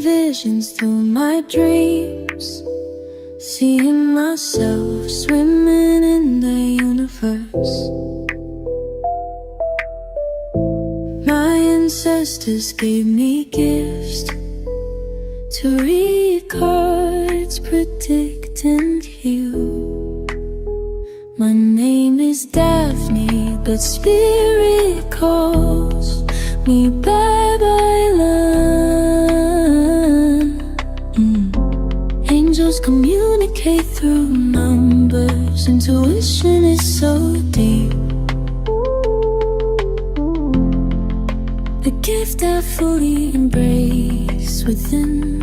visions through my dreams, seeing myself swimming in the universe. My ancestors gave me gifts to read cards, predict and heal. My name is Daphne, but spirit calls me Babylon. Angels communicate through numbers. Intuition is so deep. The gift I fully embrace within.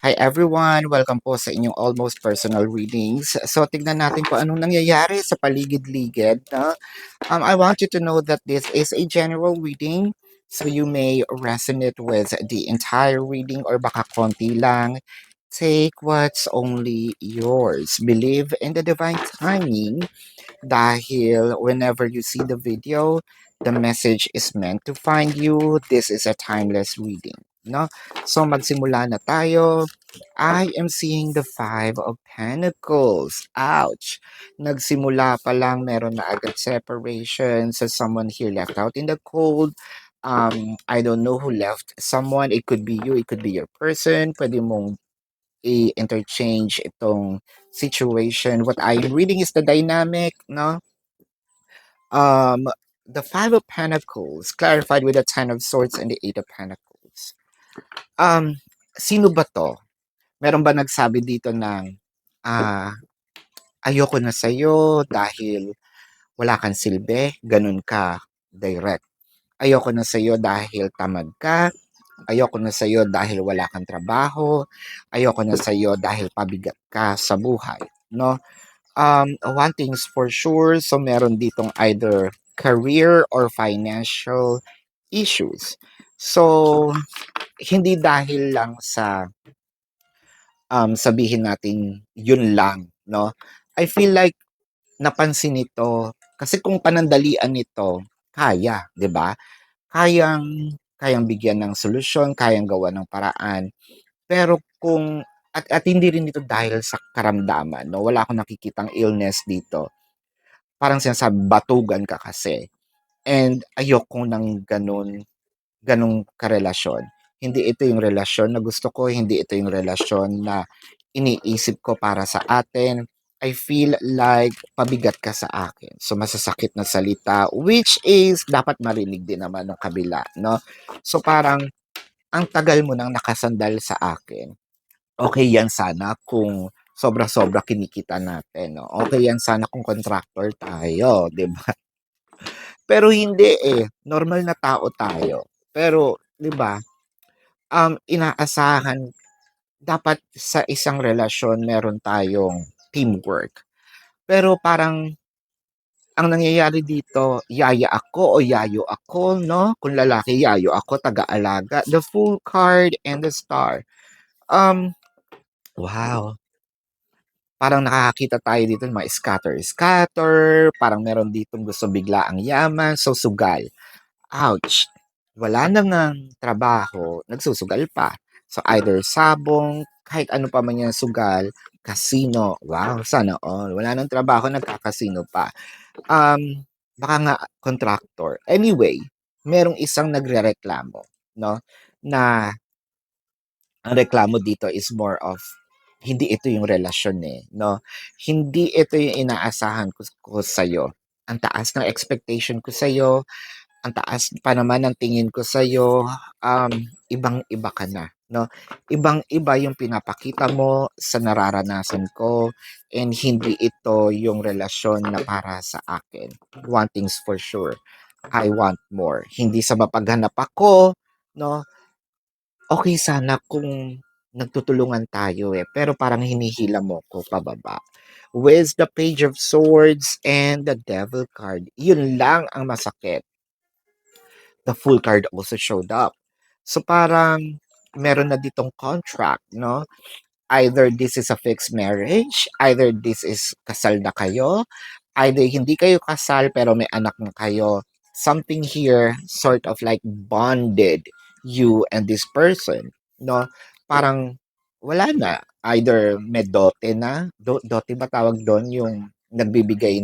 Hi everyone! Welcome po sa inyong almost personal readings. So tignan natin kung anong nangyayari sa paligid-ligid. No? I want you to know that this is a general reading. So you may resonate with the entire reading or baka konti lang. Take what's only yours. Believe in the divine timing dahil whenever you see the video, the message is meant to find you. This is a timeless reading. No? So magsimula na tayo. I am seeing the Five of Pentacles. Ouch! Nagsimula pa lang, meron na agad separation. So someone here left out in the cold. I don't know who left someone. It could be you, it could be your person. Pwede mong i-interchange itong situation. What I'm reading is the dynamic, no? The Five of Pentacles, clarified with the Ten of Swords and the Eight of Pentacles. Sino ba to? Meron ba nagsabi dito ng ayoko na sa'yo dahil wala kang silbi, ganun ka direct. Ayoko na sa'yo dahil tamad ka. Ayoko na sa'yo dahil wala kang trabaho. Ayoko na sa'yo dahil pabigat ka sa buhay. No? One thing's for sure, so meron ditong either career or financial issues. So, hindi dahil lang sa sabihin natin yun lang, no? I feel like napansin nito kasi kung panandalian nito, kaya, 'di ba? Kayang bigyan ng solusyon, kayang gawa ng paraan. Pero kung at hindi rin ito dahil sa karamdaman, no? Wala akong nakikitang illness dito. Parang sinasabi, batugan ka kasi. And ayoko ng ganung karelasyon. Hindi ito yung relasyon na gusto ko, hindi ito yung relasyon na iniisip ko para sa atin. I feel like pabigat ka sa akin. So masasakit na salita which is dapat marinig din naman ng kabila, no? So parang ang tagal mo nang nakasandal sa akin. Okay yan sana kung sobra-sobra kinikita natin, no? Okay yan sana kung contractor tayo, 'di ba? Pero hindi eh, normal na tao tayo. Pero 'di ba, inaasahan dapat sa isang relasyon meron tayong teamwork. Pero parang ang nangyayari dito, yaya ako o yayo ako, no? Kung lalaki, yayo ako, taga-alaga. The Fool card and the Star. Wow. Parang nakakakita tayo dito ng mga scatter-scatter, parang meron ditong gusto bigla ang yaman, so sugal. Ouch! Wala na ngang trabaho, nagsusugal pa. So either sabong, kahit ano pa man yan sugal, casino. Wow, sana all. Wala nang trabaho, nagkakasino pa. Baka nga contractor. Anyway, merong isang nagrereklamo, no? Na ang reklamo dito is more of hindi ito yung relasyon eh, no? Hindi ito yung inaasahan ko sa'yo. Ang taas ng expectation ko sa'yo, ang taas pa naman ng tingin ko sa'yo, ibang-iba ka na, no? Ibang-iba yung pinapakita mo sa nararanasan ko and hindi ito yung relasyon na para sa akin. One thing's for sure, I want more. Hindi sa mapaghanap ako, no? Okay sana kung nagtutulungan tayo eh, pero parang hinihila mo ko pababa. With the Page of Swords and the Devil card, yun lang ang masakit. The Fool card also showed up. So parang meron na ditong contract, no? Either this is a fixed marriage, either this is kasal na kayo, either hindi kayo kasal pero may anak na kayo. Something here sort of like bonded you and this person, no? Parang wala na. Either may dote na, dote ba tawag doon yung nagbibigay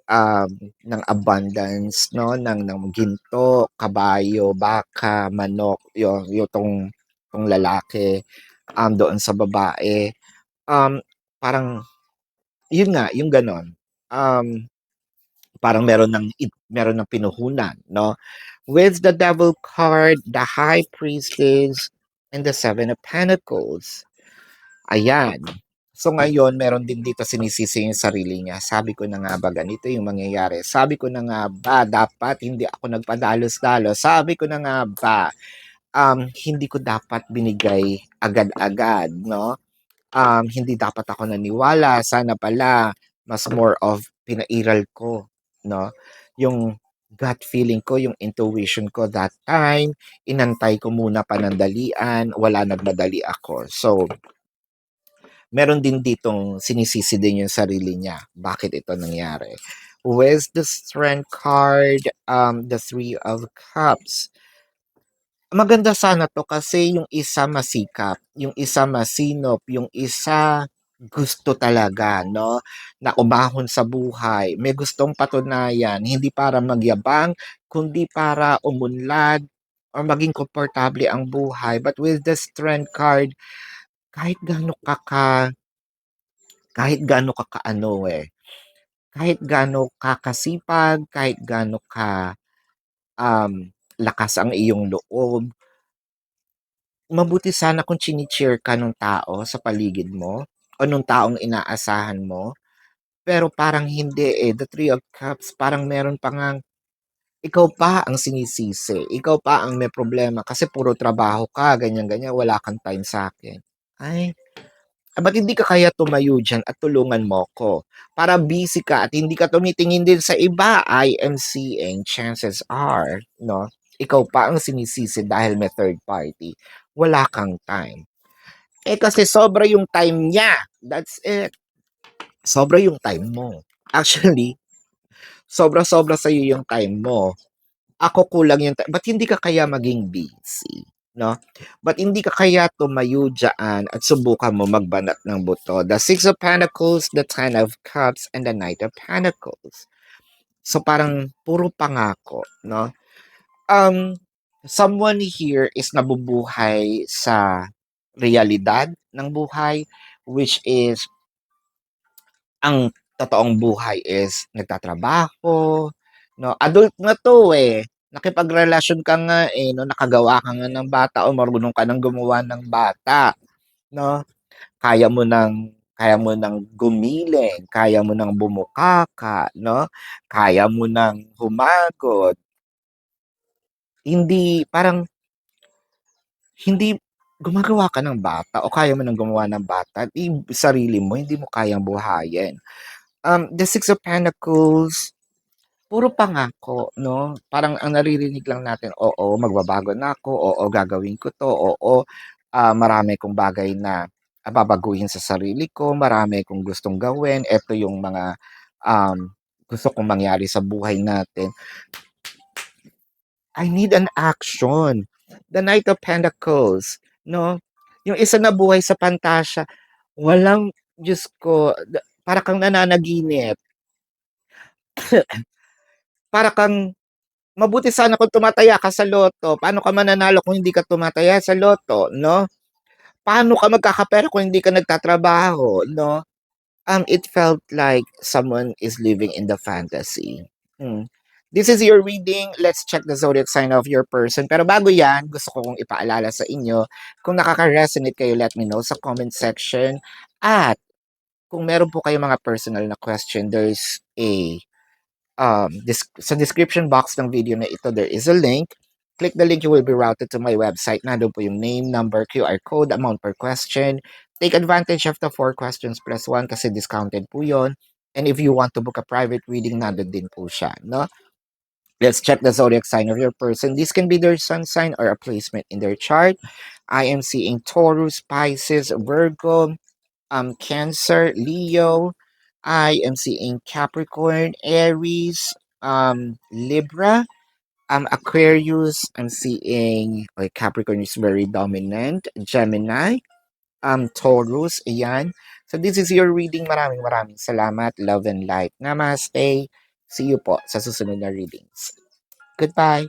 um, ng abundance, no? Ng ginto, kabayo, baka, manok, yung tong lalaki doon sa babae. Parang yun nga, yung ganon. Parang meron ng pinuhunan, no? With the devil card, the high priestess, and the seven of pentacles. Ayan. So ngayon, meron din dito sinisisi yung sarili niya. Sabi ko na nga ba ganito yung mangyayari? Sabi ko na nga ba dapat hindi ako nagpadalos-dalos? Sabi ko na nga ba hindi ko dapat binigay agad-agad, no? Hindi dapat ako naniwala. Sana pala mas more of pinairal ko, no? Yung gut feeling ko, yung intuition ko that time, inantay ko muna panandalian, wala nagmadali ako. So, meron din ditong sinisisi din yung sarili niya. Bakit ito nangyari? With the Strength card, the Three of Cups. Maganda sana 'to kasi yung isa masikap, yung isa masinop, yung isa gusto talaga 'no, na umahon sa buhay. May gustong patunayan, hindi para magyabang, kundi para umunlad or maging komportable ang buhay. But with the Strength card, kahit gaano ka ka kahit gaano ka ka-ano, kahit gaano ka kasipag, kahit gaano ka, um, lakas ang iyong loob, mabuti sana kung chini-cheer ka nung tao sa paligid mo o nung taong inaasahan mo. Pero parang hindi eh. The Three of Cups, parang meron pa ngang ikaw pa ang sinisisi. Ikaw pa ang may problema kasi puro trabaho ka, ganyan-ganyan, wala kang time sa akin. Ay, ba't hindi ka kaya tumayo dyan at tulungan mo ko? Para busy ka at hindi ka tumitingin din sa iba, I am seeing chances are, no? Ikaw pa ang sinisisi dahil may third party. Wala kang time. Eh kasi sobra yung time niya. That's it. Sobra yung time mo. Actually, sobra-sobra sa'yo yung time mo. Ako kulang yung time. Ba't hindi ka kaya maging busy? No? Ba't hindi ka kaya tumayo dyan at subukan mo magbanat ng buto? The Six of Pentacles, the Ten of Cups, and the Knight of Pentacles. So parang puro pangako, no? Someone here is nabubuhay sa realidad ng buhay, which is ang totoong buhay is nagtatrabaho, no? Adult na 'to, nakipagrelasyon ka nga, no? Nakagawa ka nga ng bata o marunong ka ng gumawa ng bata, no? Kaya mo ng gumiling, kaya mo ng bumukaka, no? Kaya mo ng humagod. Hindi parang hindi gumagawa ka ng bata o kaya mo ng gumawa ng bata, sarili mo hindi mo kayang buhayin. The Six of Pentacles, puro pangako, 'no? Parang ang naririnig lang natin, oo, magbabago na ako, oo, gagawin ko 'to, oo, marami kong bagay na babaguhin sa sarili ko, marami kong gustong gawin, eto yung mga, gusto kong mangyari sa buhay natin. I need an action. The Knight of Pentacles, 'no? Yung isa na buhay sa pantasya, walang Diyos ko, para kang nananaginip. Para kang mabuti sana kung tumataya ka sa loto. Paano ka mananalo kung hindi ka tumataya sa loto, 'no? Paano ka magkakapera kung hindi ka nagtatrabaho, 'no? It felt like someone is living in the fantasy. Hmm. This is your reading. Let's check the zodiac sign of your person. Pero bago yan, gusto ko kong ipaalala sa inyo, kung nakaka-resonate kayo, let me know sa comment section. At kung meron po kayong mga personal na question, there's a sa description box ng video na ito, there is a link. Click the link, you will be routed to my website. Nandun po yung name, number, QR code, amount per question. Take advantage of the 4 questions plus 1 kasi discounted po yon. And if you want to book a private reading, nandun din po siya, no? Let's check the zodiac sign of your person. This can be their sun sign or a placement in their chart. I am seeing Taurus, Pisces, Virgo, Cancer, Leo. I am seeing Capricorn, Aries, Libra, Aquarius. I'm seeing like Capricorn is very dominant. Gemini, Taurus, ayan. So this is your reading. Maraming maraming salamat. Love and light. Namaste. See you po sa susunod na readings. Goodbye.